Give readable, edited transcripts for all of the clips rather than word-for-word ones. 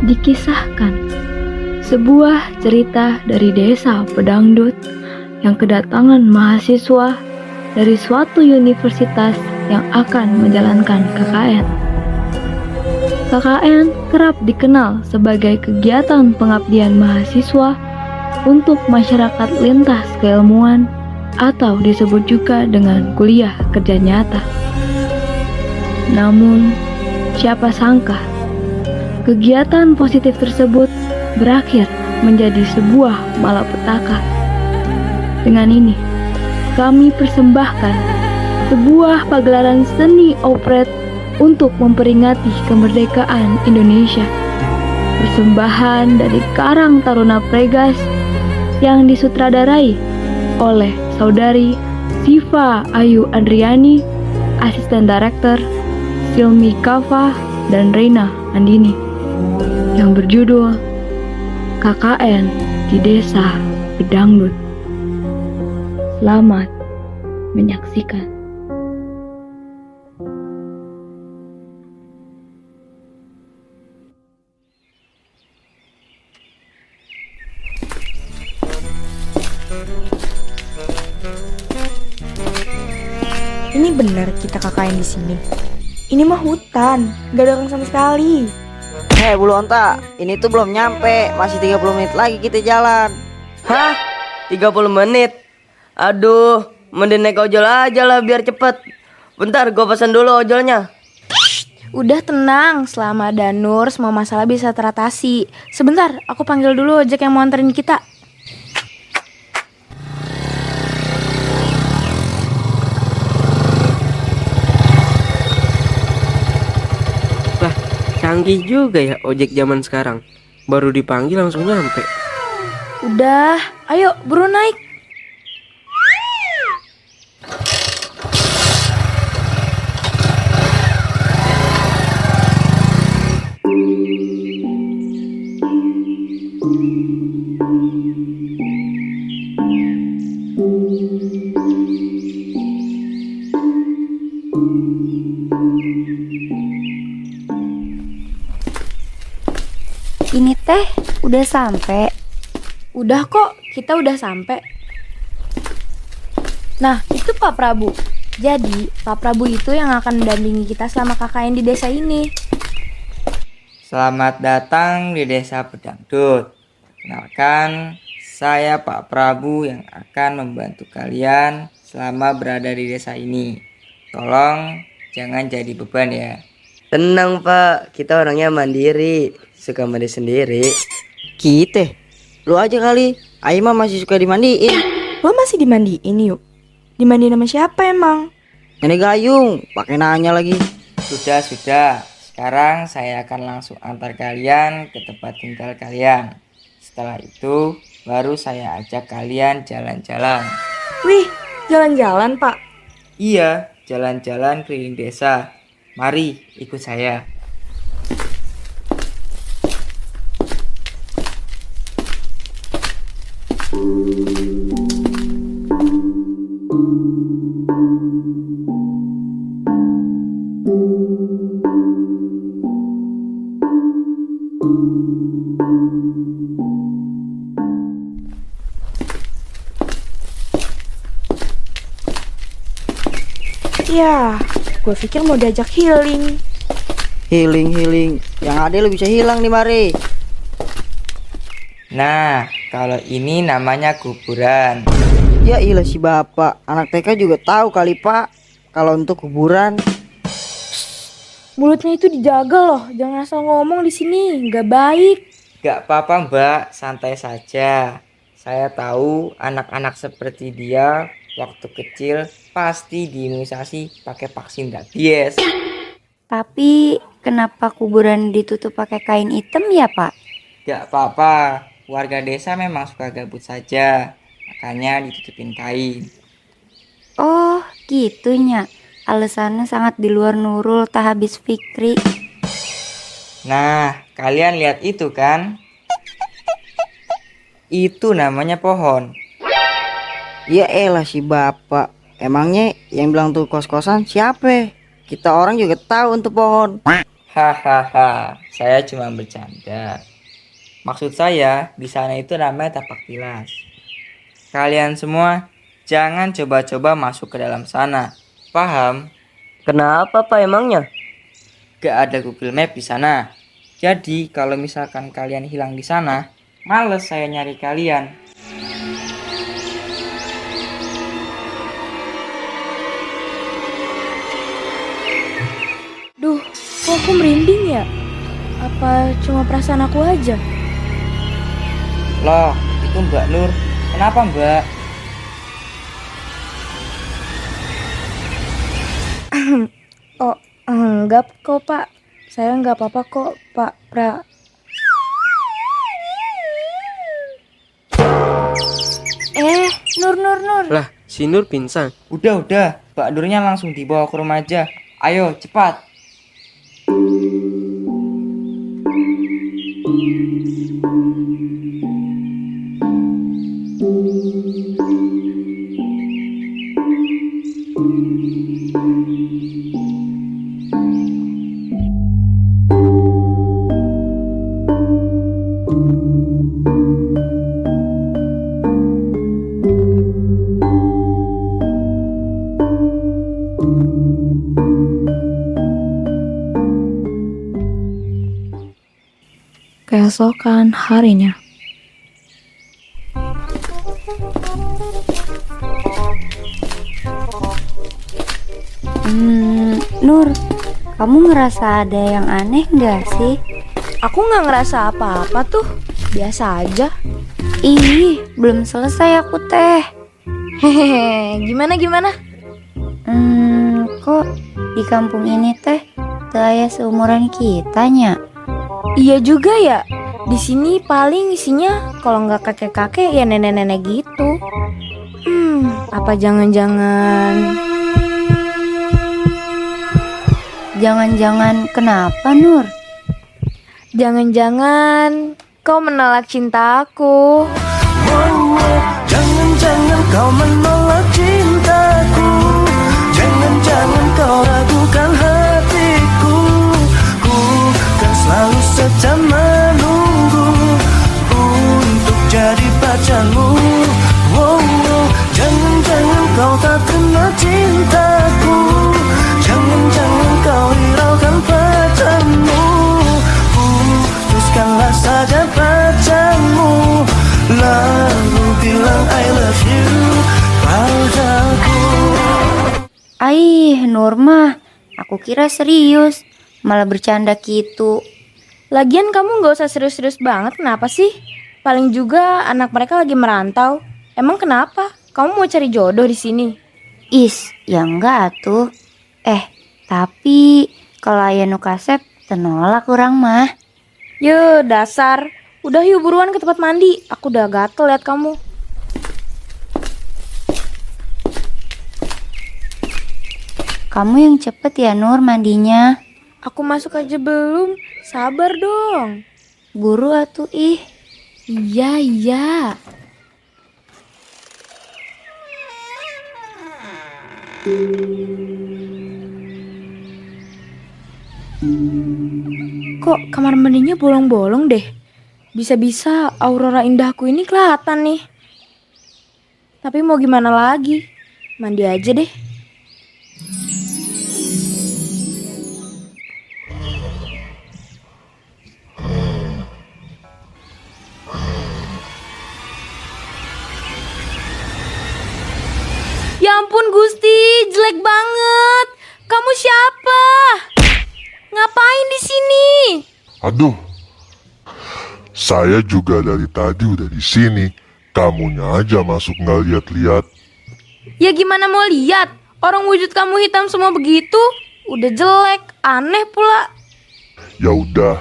dikisahkan sebuah cerita dari desa pedangdut yang kedatangan mahasiswa dari suatu universitas yang akan menjalankan KKN. KKN kerap dikenal sebagai kegiatan pengabdian mahasiswa untuk masyarakat lintas keilmuan atau disebut juga dengan kuliah kerja nyata. Namun, siapa sangka kegiatan positif tersebut berakhir menjadi sebuah malapetaka. Dengan ini, kami persembahkan sebuah pagelaran seni operet untuk memperingati kemerdekaan Indonesia. Persembahan dari Karang Taruna Pregas yang disutradarai oleh Saudari Siva Ayu Andriani, Asisten Direktur, Silmi Kava, dan Reina Andini, yang berjudul KKN di Desa Pedangdut. Selamat menyaksikan. Ini benar kita KKN di sini. Ini mah hutan, gak ada orang sama sekali. Hei bulu onta, ini tuh belum nyampe, masih 30 menit lagi kita jalan. Hah? 30 menit? Aduh, mending naik ojol aja lah biar cepet. Bentar, gue pesan dulu ojolnya. Udah tenang, selama ada Nur semua masalah bisa teratasi. Sebentar, aku panggil dulu ojek yang mau anterin kita. Lah, canggih juga ya ojek zaman sekarang. Baru dipanggil langsung nyampe. Udah, ayo buru naik. Ini teh udah sampai. Udah kok, kita udah sampai. Nah, itu Pak Prabu. Jadi, Pak Prabu itu yang akan mendampingi kita selama KKN di desa ini. Selamat datang di Desa Pedangdut. Kenalkan, saya Pak Prabu yang akan membantu kalian selama berada di desa ini. Tolong jangan jadi beban ya. Tenang Pak, kita orangnya mandiri, suka mandi sendiri. Kita, lu aja kali, Aima masih suka dimandiin. Lo masih dimandiin yuk? Dimandiin sama siapa emang? Nenek Gayung, pakai nanya lagi. Sudah. Sekarang saya akan langsung antar kalian ke tempat tinggal kalian. Setelah itu, baru saya ajak kalian jalan-jalan. Wih, jalan-jalan Pak. Iya, jalan-jalan keliling desa. Mari ikut saya. Ya, gue pikir mau diajak healing. Healing, yang ada lu bisa hilang nih mari. Nah, kalau ini namanya kuburan. Ya ilah si bapak, anak TK juga tahu kali pak. Kalau untuk kuburan, Mulutnya itu dijaga loh, jangan asal ngomong di sini, nggak baik. Gak apa-apa mbak, santai saja. Saya tahu anak-anak seperti dia waktu kecil pasti diimunisasi pakai vaksin rabies. Tapi kenapa kuburan ditutup pakai kain hitam ya Pak? Gak apa-apa, warga desa memang suka gabut saja, makanya ditutupin kain. Oh gitunya, alasannya sangat di luar Nurul tak habis Fikri. Nah, kalian lihat itu kan? Itu namanya pohon. ya elah si bapak. Emangnya yang bilang tuh kos-kosan siapa? Kita orang juga tahu untuk pohon. Hahaha, saya cuma bercanda. Maksud saya, di sana itu namanya tapak tilas. Kalian semua jangan coba-coba masuk ke dalam sana. Paham? Kenapa Pak emangnya? Gak ada Google Map di sana. Jadi kalau misalkan kalian hilang di sana, males saya nyari kalian. Duh, kok aku merinding ya? Apa cuma perasaan aku aja? Loh, itu Mbak Nur. Kenapa Mbak? Oh, enggak kok Pak. Saya enggak apa-apa kok Pak Pra. Nur. Lah, si Nur pingsan. Udah. Mbak Nurnya langsung dibawa ke rumah aja. Ayo, cepat. Keesokan harinya. Nur, kamu ngerasa ada yang aneh nggak sih? Aku nggak ngerasa apa-apa tuh. Biasa aja. Ih, belum selesai aku teh. Hehehe, gimana? Kok di kampung ini teh saya seumuran kitanya? Iya juga ya. Di sini paling isinya kalau nggak kakek-kakek ya nenek-nenek gitu. Apa jangan-jangan? Jangan-jangan kenapa, Nur? Jangan-jangan kau menolak cintaku. Jangan-jangan kau menolak cintaku. Jangan-jangan kau ragukan hatiku. Ku kan selalu setia menunggu untuk jadi pacarmu. Jangan-jangan kau tak kenal cintaku. Jangan-jangan kau hiraukan pacarmu. Putuskanlah saja pacarmu, lalu bilang I love you padaku. Nurma, aku kira serius, malah bercanda gitu. Lagian kamu nggak usah serius-serius banget. Kenapa sih? Paling juga anak mereka lagi merantau. Emang kenapa? Kamu mau cari jodoh di sini? Ya enggak atuh. Tapi kalau aya nu kasep tenolak urang mah. Yo, dasar. Udah yuk buruan ke tempat mandi. Aku udah gatel liat kamu. Kamu yang cepet ya Nur mandinya. Aku masuk aja belum. Sabar dong. Buru atuh ih. Iya. Kok kamar mandinya bolong-bolong deh? Bisa-bisa aurora indahku ini kelihatan nih. Tapi mau gimana lagi? Mandi aja deh. Ya ampun Gusti, jelek banget. Kamu siapa? Ngapain di sini? Aduh, saya juga dari tadi udah di sini. Kamunya aja masuk nggak lihat-lihat. Ya gimana mau lihat? Orang wujud kamu hitam semua begitu. Udah jelek, aneh pula. Ya udah,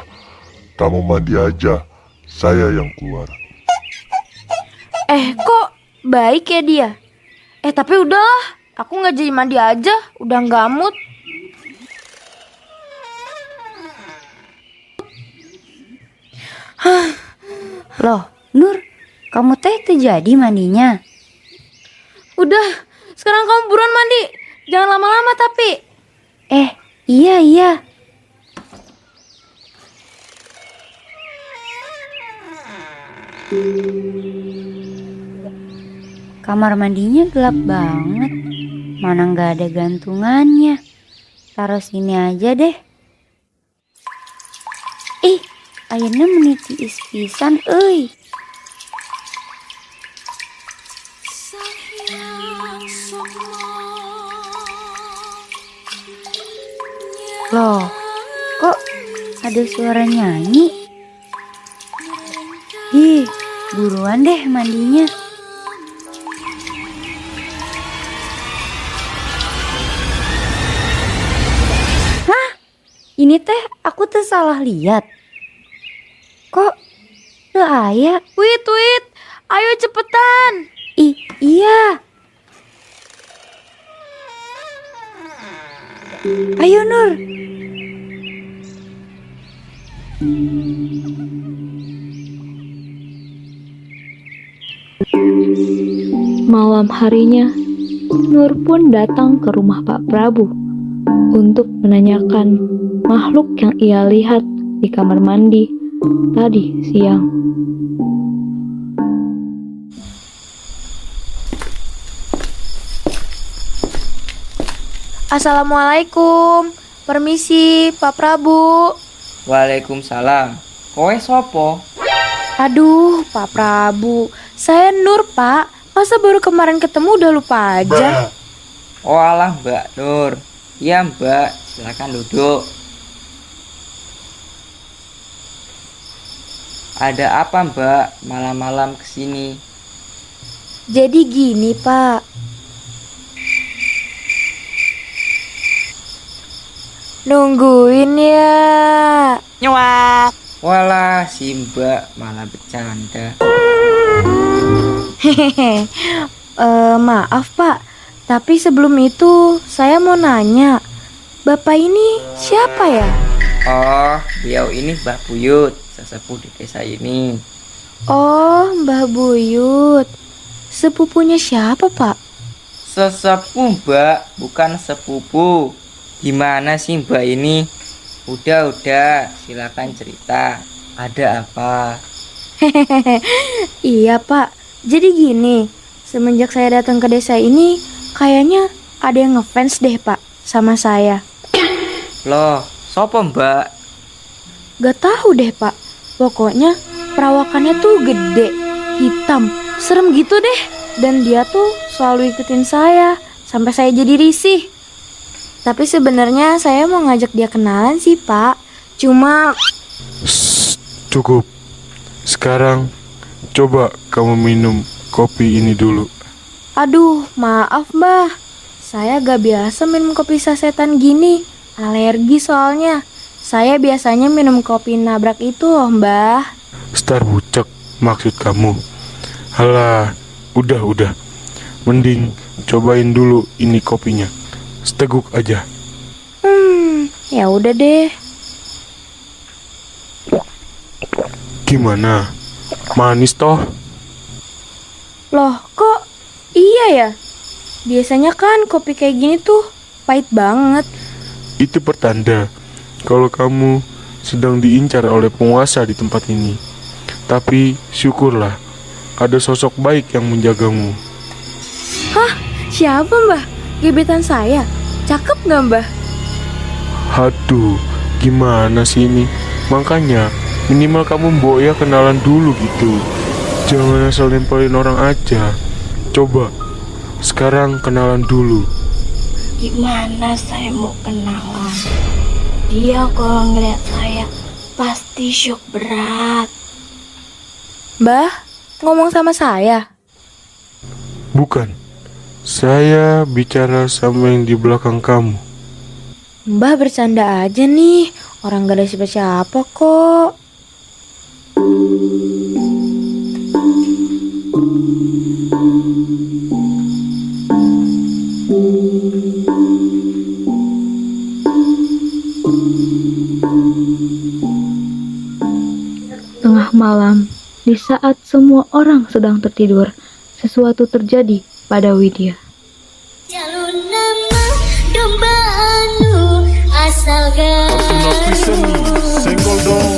kamu mandi aja. Saya yang keluar. Kok baik ya dia? Tapi udahlah, aku nggak jadi mandi aja. Udah nggak mood. Loh, Nur, kamu teh jadi mandinya? Udah, sekarang kamu buruan mandi. Jangan lama-lama tapi. Iya. Kamar mandinya gelap banget. Mana nggak ada gantungannya. Taruh sini aja deh. Ih, ayeuna meniti pisan euy. Loh, kok ada suara nyanyi? Ih, buruan deh mandinya. Hah? Ini teh aku teh salah lihat. Kok teu aya? Wit, ayo cepetan. Ih, iya. Ayo Nur. Malam harinya, Nur pun datang ke rumah Pak Prabu untuk menanyakan makhluk yang ia lihat di kamar mandi tadi siang. Assalamualaikum. Permisi, Pak Prabu. Waalaikumsalam. Kowe sopo? Aduh, Pak Prabu. Saya Nur, Pak. Masa baru kemarin ketemu udah lupa aja? Oh alah Mbak Nur. Iya Mbak, silakan duduk. Ada apa Mbak malam-malam kesini? Jadi gini, Pak. Nungguin ya. Nyuap. Walah si Mbak malah bercanda. Hehehe. Maaf Pak, tapi sebelum itu saya mau nanya, Bapak ini siapa ya? Oh, beliau ini Mbah Buyut, sesepuh di desa ini. Oh, Mbah Buyut. Sepupunya siapa Pak? Sesepuh Mbak, bukan sepupu. Gimana sih Mbak ini? Udah, silakan cerita. Ada apa? Hehehe. Iya Pak, jadi gini, semenjak saya datang ke desa ini, kayaknya ada yang ngefans deh Pak sama saya. Loh, sopo Mbak? Gak tahu deh Pak, pokoknya perawakannya tuh gede, hitam, serem gitu deh. Dan dia tuh selalu ikutin saya, sampai saya jadi risih. Tapi sebenarnya saya mau ngajak dia kenalan sih Pak. Cuma Cukup. Sekarang coba kamu minum kopi ini dulu. aduh, maaf Mbah. Saya gak biasa minum kopi sasetan gini. Alergi soalnya. Saya biasanya minum kopi nabrak itu loh Mbah. Star bucek maksud kamu. Halah, udah. Mending cobain dulu ini kopinya. Seteguk aja. Ya udah deh. Gimana? Manis toh? Loh, kok iya ya? Biasanya kan kopi kayak gini tuh pahit banget. Itu pertanda kalau kamu sedang diincar oleh penguasa di tempat ini. Tapi syukurlah ada sosok baik yang menjagamu. Hah? Siapa Mbah? Gebetan saya? Cakep gak Mbah? Aduh, gimana sih ini? Makanya minimal kamu Boya kenalan dulu gitu. Jangan asal nempelin orang aja. Coba sekarang kenalan dulu. Gimana saya mau kenalan? Dia kalau ngeliat saya pasti syok berat. Mbah, ngomong sama saya. Bukan. Saya bicara sama yang di belakang kamu. Mbah bercanda aja nih. Orang gak ada siapa-siapa kok. Tengah malam, di saat semua orang sedang tertidur, sesuatu terjadi pada Widya. Jalur nama domba anu asal Senggol dong.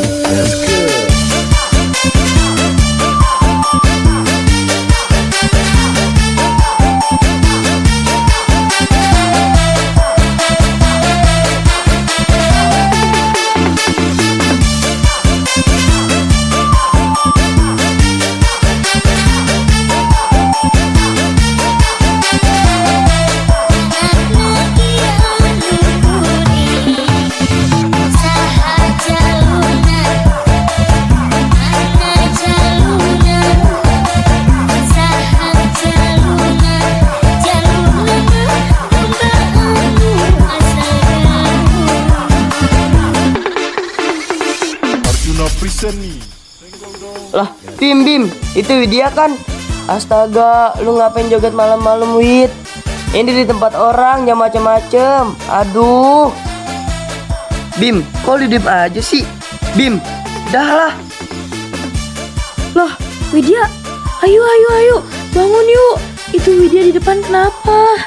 Lah, Bim, itu Widya kan? Astaga, lu ngapain joget malam-malam, Wid? Ini di tempat orang, jangan macem-macem. Aduh. Bim, kok lu diem aja sih? Bim, dah lah. Loh, Widya, ayo, bangun yuk. Itu Widya di depan kenapa?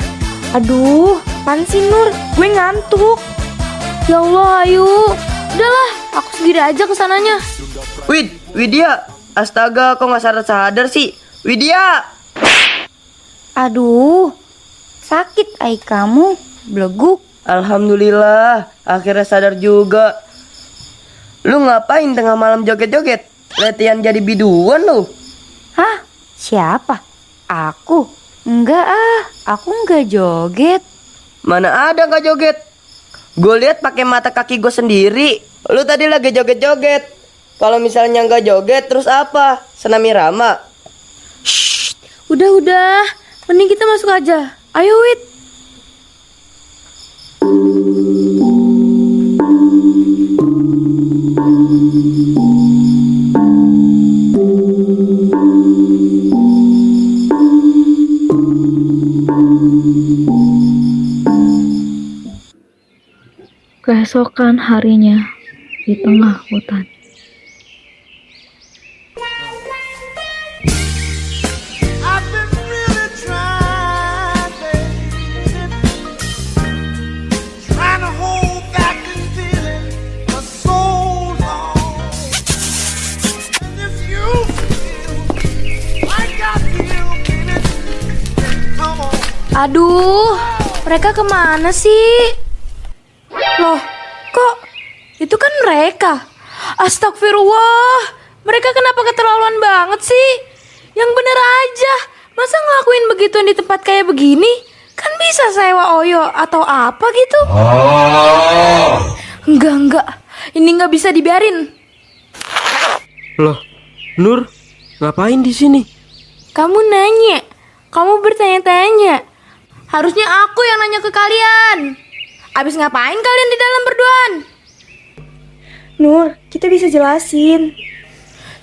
Aduh, apaan sih Nur? Gue ngantuk. Ya Allah, ayo. Udahlah, aku sendiri aja kesananya. Widya, astaga, kok nggak sadar sih? Widya. Aduh, sakit ai kamu, beleguk. Alhamdulillah, akhirnya sadar juga. Lu ngapain tengah malam joget-joget? Latihan jadi biduan lu. Hah? Siapa? Aku? Enggak aku enggak joget. Mana ada nggak joget? Gue lihat pakai mata kaki gue sendiri. Lu tadi lagi joget-joget. Kalau misalnya nggak joget, terus apa? Senam irama. Udah, mending kita masuk aja. Ayo, Wid. Keesokan harinya, di tengah hutan. I've been really trying, baby, trying to hold back this feeling for so long. And if you feel like I feel, baby, come on. Aduh, mereka kemana sih? Loh, kok itu kan mereka? Astagfirullah, mereka kenapa keterlaluan banget sih? Yang bener aja, masa ngelakuin begituan di tempat kayak begini? Kan bisa sewa oyo atau apa gitu. Enggak, ini nggak bisa dibiarin. Loh, Nur, ngapain di sini? Kamu nanya, kamu bertanya-tanya. Harusnya aku yang nanya ke kalian. Abis ngapain kalian di dalam berduaan? Nur, kita bisa jelasin.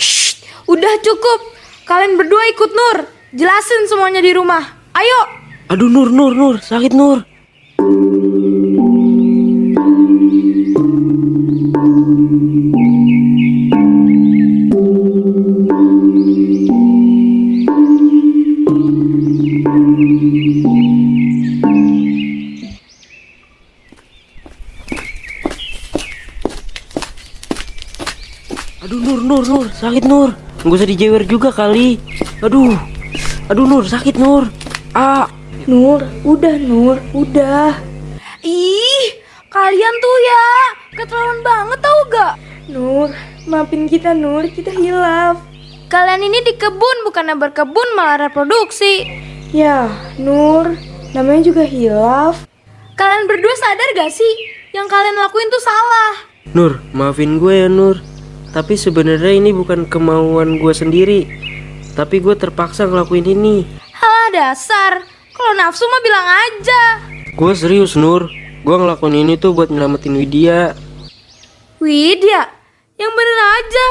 Shh, udah cukup. Kalian berdua ikut Nur. Jelasin semuanya di rumah. Ayo. Aduh, Nur, sakit Nur. Aduh, Nur, sakit Nur. Nggak usah dijewer juga kali. Aduh, Nur, sakit Nur. Nur, udah. Ih, kalian tuh ya keterlaluan banget tau gak? Nur, maafin kita Nur, kita hilaf. Kalian ini di kebun, bukannya berkebun malah reproduksi. Ya, Nur, namanya juga hilaf. Kalian berdua sadar gak sih? Yang kalian lakuin tuh salah. Nur, maafin gue ya Nur. Tapi sebenarnya ini bukan kemauan gue sendiri. Tapi gue terpaksa ngelakuin ini. Halah dasar, kalau nafsu mah bilang aja. Gue serius Nur. Gue ngelakuin ini tuh buat nyelamatin Widya. Widya? Yang bener aja.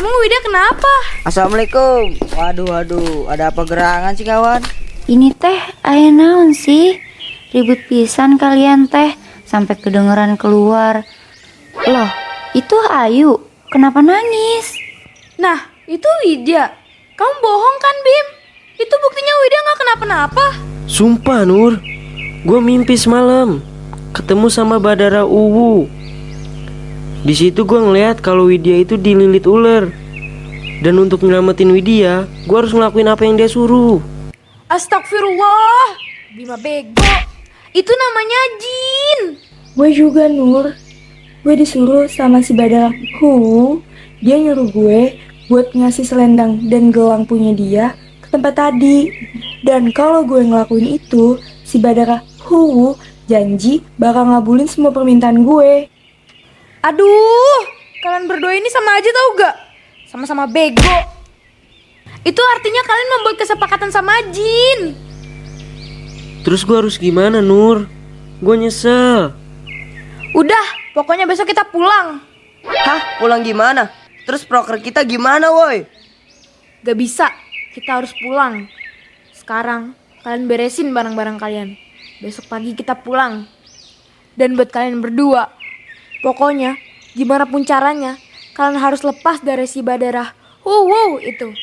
Emang Widya kenapa? Assalamualaikum. Waduh, ada apa gerangan sih kawan? Ini teh aya naon sih? Ribut pisan kalian teh sampai kedengeran keluar. Loh, itu Ayu. Kenapa nangis? Nah, itu Widya. Kamu bohong kan, Bim? Itu buktinya Widya gak kenapa-napa. Sumpah Nur, gue mimpi semalam ketemu sama Badara Uwu. Di situ gue ngeliat kalau Widya itu dililit ular. Dan untuk nyelamatin Widya, gue harus ngelakuin apa yang dia suruh. Astagfirullah, Bima bego. Itu namanya jin. Gue juga Nur. Gue disuruh sama si Badara Hu. Dia nyuruh gue buat ngasih selendang dan gelang punya dia ke tempat tadi. Dan kalau gue ngelakuin itu, si Badara Hu janji bakal ngabulin semua permintaan gue. Aduh, kalian berdua ini sama aja tau gak? Sama-sama bego. Itu artinya kalian membuat kesepakatan sama jin. Terus gue harus gimana Nur? Gue nyesel. Udah, pokoknya besok kita pulang. Hah? Pulang gimana? Terus proker kita gimana woi? Gak bisa, kita harus pulang. Sekarang kalian beresin barang-barang kalian. Besok pagi kita pulang. Dan buat kalian berdua, pokoknya gimana pun caranya, kalian harus lepas dari si Badarah wow itu.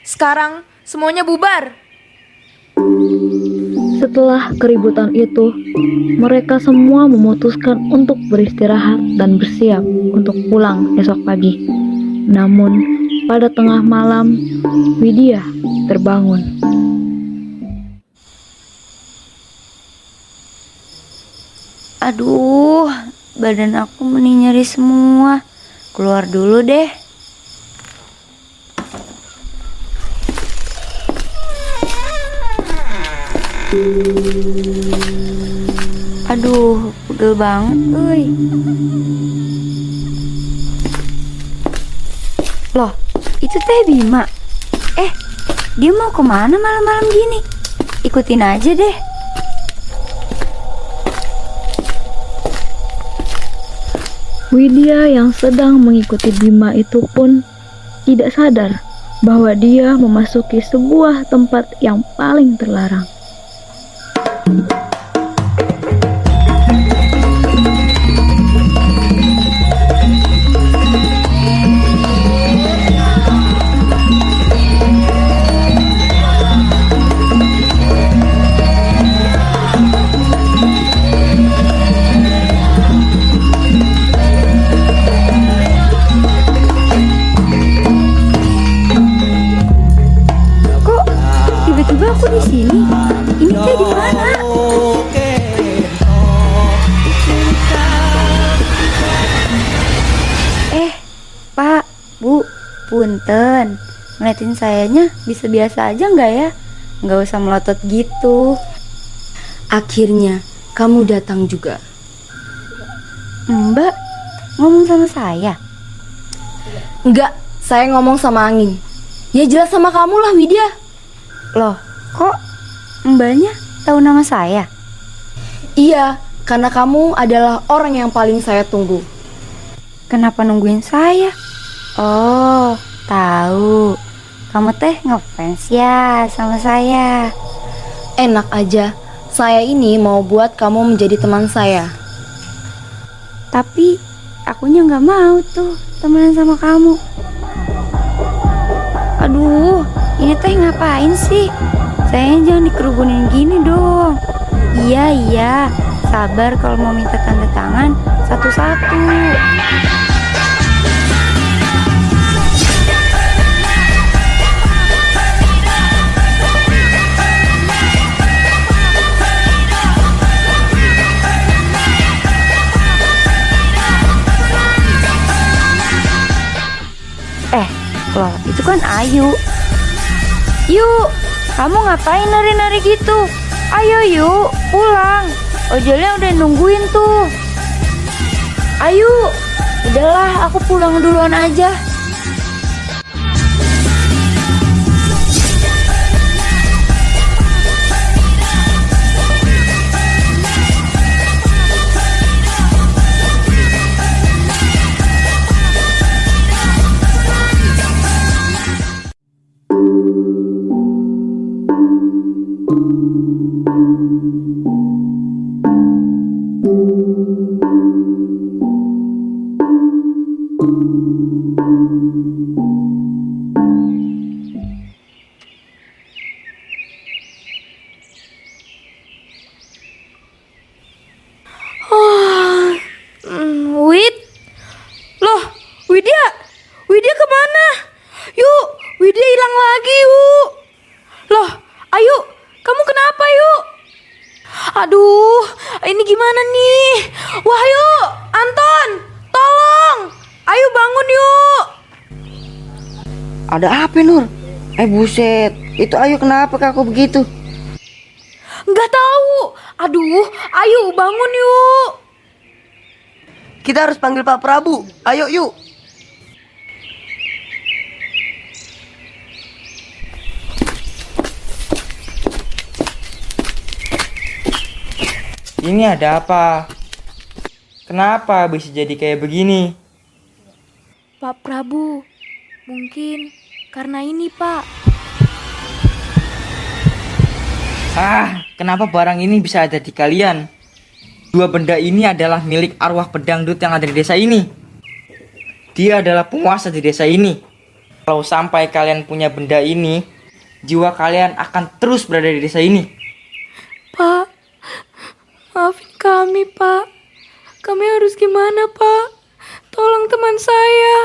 Sekarang semuanya bubar. Setelah keributan itu, mereka semua memutuskan untuk beristirahat dan bersiap untuk pulang esok pagi. Namun, pada tengah malam, Widya terbangun. Aduh, badan aku nyeri semua. Keluar dulu deh. Aduh, pegel banget, euy. Loh, itu Teh Bima. Dia mau kemana malam-malam gini? Ikutin aja deh. Widya yang sedang mengikuti Bima itu pun tidak sadar bahwa dia memasuki sebuah tempat yang paling terlarang. Kok tiba-tiba aku di sini? Ini Teh di mana? Pak, Bu, punten. Ngeliatin sayanya bisa biasa aja nggak ya? Nggak usah melotot gitu. Akhirnya kamu datang juga. Mbak, ngomong sama saya. Enggak, saya ngomong sama angin. Ya jelas sama kamu lah, Widya. Loh, kok mbaknya tahu nama saya? Iya, karena kamu adalah orang yang paling saya tunggu. Kenapa nungguin saya? Oh, tahu. Kamu Teh ngefans ya sama saya. Enak aja, saya ini mau buat kamu menjadi teman saya. Tapi akunya nggak mau tuh temenan sama kamu. Aduh, ini Teh ngapain sih? Sayanya jangan dikerubunin gini dong. Iya, sabar kalau mau minta tanda tangan satu-satu. Loh, itu kan Ayu. Yuk, kamu ngapain nari-nari gitu? Ayo yuk, pulang. Ojolnya udah nungguin tuh. Ayo, udahlah aku pulang duluan aja. Widya kemana? Yuk, Widya hilang lagi yuk. Loh, Ayu, kamu kenapa yuk? Aduh, ini gimana nih? Wahyu, Anton, tolong. Ayu bangun yuk. Ada apa Nur? Buset, itu Ayu kenapa kaku begitu? Nggak tahu. Aduh, Ayu bangun yuk. Kita harus panggil Pak Prabu. Ayo yuk. Ini ada apa? Kenapa bisa jadi kayak begini? Pak Prabu, mungkin karena ini, Pak. Kenapa barang ini bisa ada di kalian? Dua benda ini adalah milik arwah pedangdut yang ada di desa ini. Dia adalah penguasa di desa ini. Kalau sampai kalian punya benda ini, jiwa kalian akan terus berada di desa ini. Pak, maafin kami, Pak. Kami harus gimana, Pak? Tolong teman saya.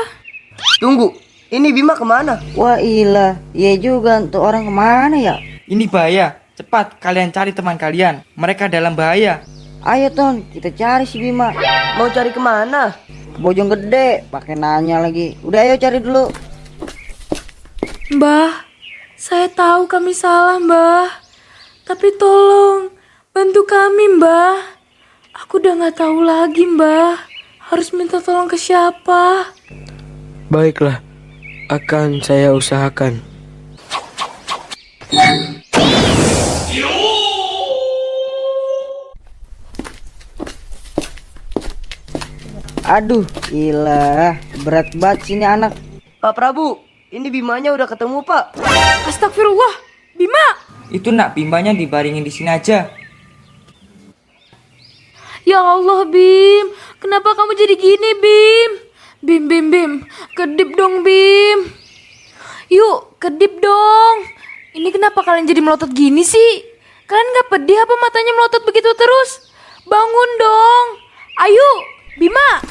Tunggu, ini Bima kemana? Wah ilah, iya juga untuk orang kemana ya? Ini bahaya. Cepat kalian cari teman kalian. Mereka dalam bahaya. Ayo Ton, kita cari si Bima. Mau cari kemana? Ke Bojonggede, pakai nanya lagi. Udah ayo cari dulu. Mbah, saya tahu kami salah, Mbah. Tapi tolong, bantu kami, Mbah. Aku udah gak tahu lagi, Mbah. Harus minta tolong ke siapa? Baiklah, akan saya usahakan. Aduh, ilah, berat banget sini anak. Pak Prabu, ini Bimanya udah ketemu, Pak. Astagfirullah, Bima. Itu nak bimbanya dibaringin di sini aja. Ya Allah, Bim. Kenapa kamu jadi gini, Bim? Bim. Kedip dong, Bim. Yuk, kedip dong. Ini kenapa kalian jadi melotot gini sih? Kalian gak pedih apa matanya melotot begitu terus? Bangun dong. Ayo, Bima.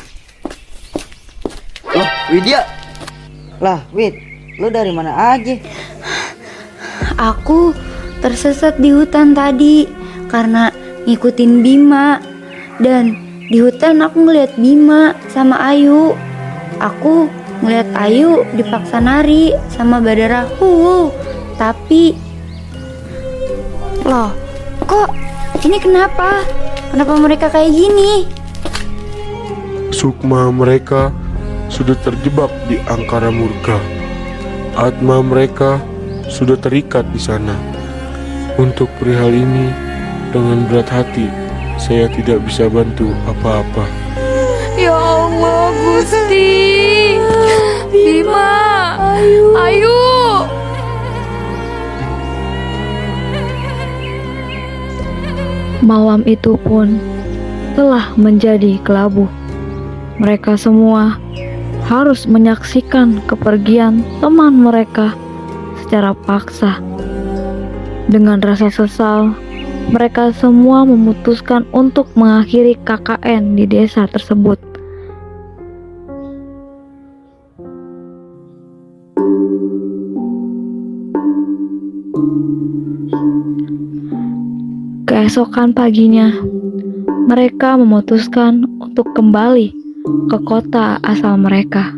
Loh, Widya. Lah, Wid, lu dari mana aja? Aku tersesat di hutan tadi karena ngikutin Bima. Dan di hutan aku ngeliat Bima sama Ayu. Aku ngeliat Ayu dipaksa nari sama Badarahu. Tapi loh, kok ini kenapa? Kenapa mereka kayak gini? Sukma mereka sudah terjebak di angkara murka. Atma mereka sudah terikat di sana. Untuk perihal ini, dengan berat hati, saya tidak bisa bantu apa-apa. Ya Allah, Gusti. Bima. Ayu. Malam itu pun telah menjadi kelabu. Mereka semua harus menyaksikan kepergian teman mereka secara paksa. Dengan rasa sesal, mereka semua memutuskan untuk mengakhiri KKN di desa tersebut. Keesokan paginya, mereka memutuskan untuk kembali ke kota asal mereka.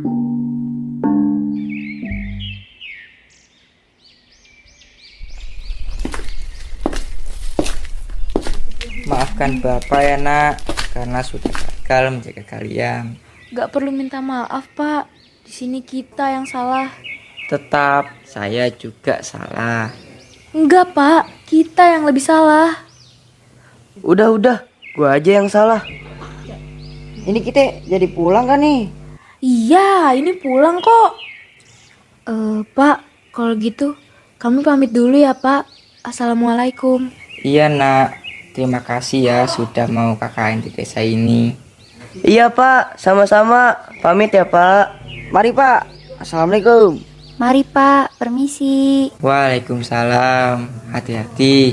Maafkan Bapak ya nak, karena sudah gagal menjaga kalian. Gak perlu minta maaf, Pak. Di sini kita yang salah. Tetap saya juga salah. Enggak, Pak. Kita yang lebih salah. Udah, gua aja yang salah. Ini kita jadi pulang kan nih? Iya, ini pulang kok. Pak, kalau gitu kami pamit dulu ya, Pak. Assalamualaikum. Iya nak, terima kasih ya sudah mau KKN di desa ini. Iya, Pak. Sama-sama. Pamit ya, Pak. Mari Pak. Assalamualaikum. Mari Pak, permisi. Waalaikumsalam, hati-hati.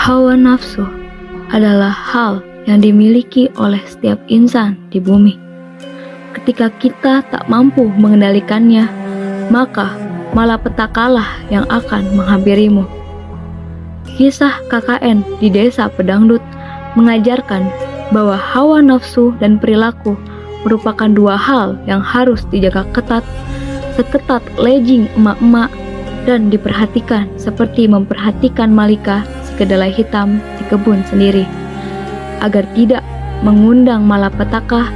Hawa nafsu adalah hal yang dimiliki oleh setiap insan di bumi. Ketika kita tak mampu mengendalikannya, maka malapetakalah yang akan menghampirimu. Kisah KKN di desa Pedangdut mengajarkan bahwa hawa nafsu dan perilaku merupakan dua hal yang harus dijaga ketat, seketat legging emak-emak, dan diperhatikan seperti memperhatikan Malika si kedelai hitam di kebun sendiri, agar tidak mengundang malapetaka,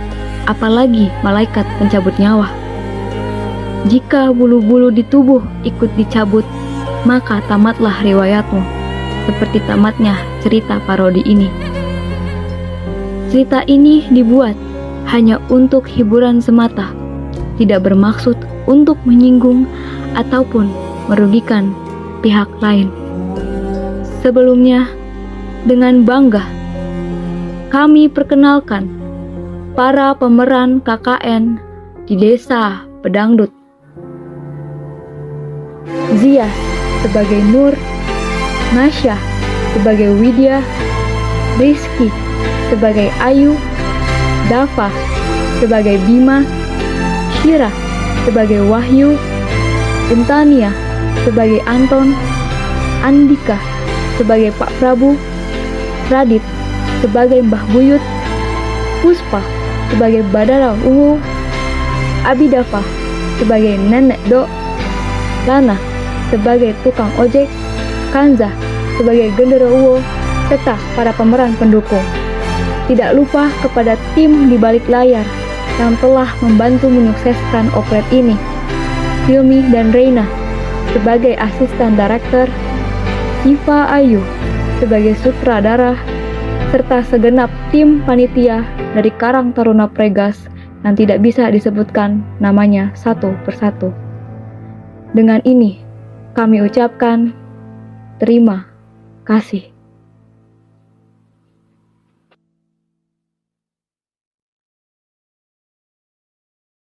apalagi malaikat pencabut nyawa. Jika bulu-bulu di tubuh ikut dicabut, maka tamatlah riwayatmu. seperti tamatnya cerita parodi ini. Cerita ini dibuat hanya untuk hiburan semata, tidak bermaksud untuk menyinggung ataupun merugikan pihak lain. Sebelumnya, dengan bangga, kami perkenalkan para pemeran KKN di Desa Pedangdut. Zia sebagai Nur, Nasya sebagai Widya, Rizky sebagai Ayu, Dafa sebagai Bima, Syira sebagai Wahyu, Intania sebagai Anton, Andika sebagai Pak Prabu, Radit sebagai Mbah Buyut, Puspa sebagai Badara Ungu, Abidafa sebagai Nenek Dok, Lana sebagai tukang ojek, Kanza sebagai genderuwo, serta para pemeran pendukung. Tidak lupa kepada tim di balik layar yang telah membantu menyukseskan operet ini, Hilmi dan Reina sebagai asisten director, Siva Ayu sebagai sutradara, serta segenap tim panitia dari Karang Taruna Pregas yang tidak bisa disebutkan namanya satu persatu. Dengan ini, kami ucapkan terima kasih.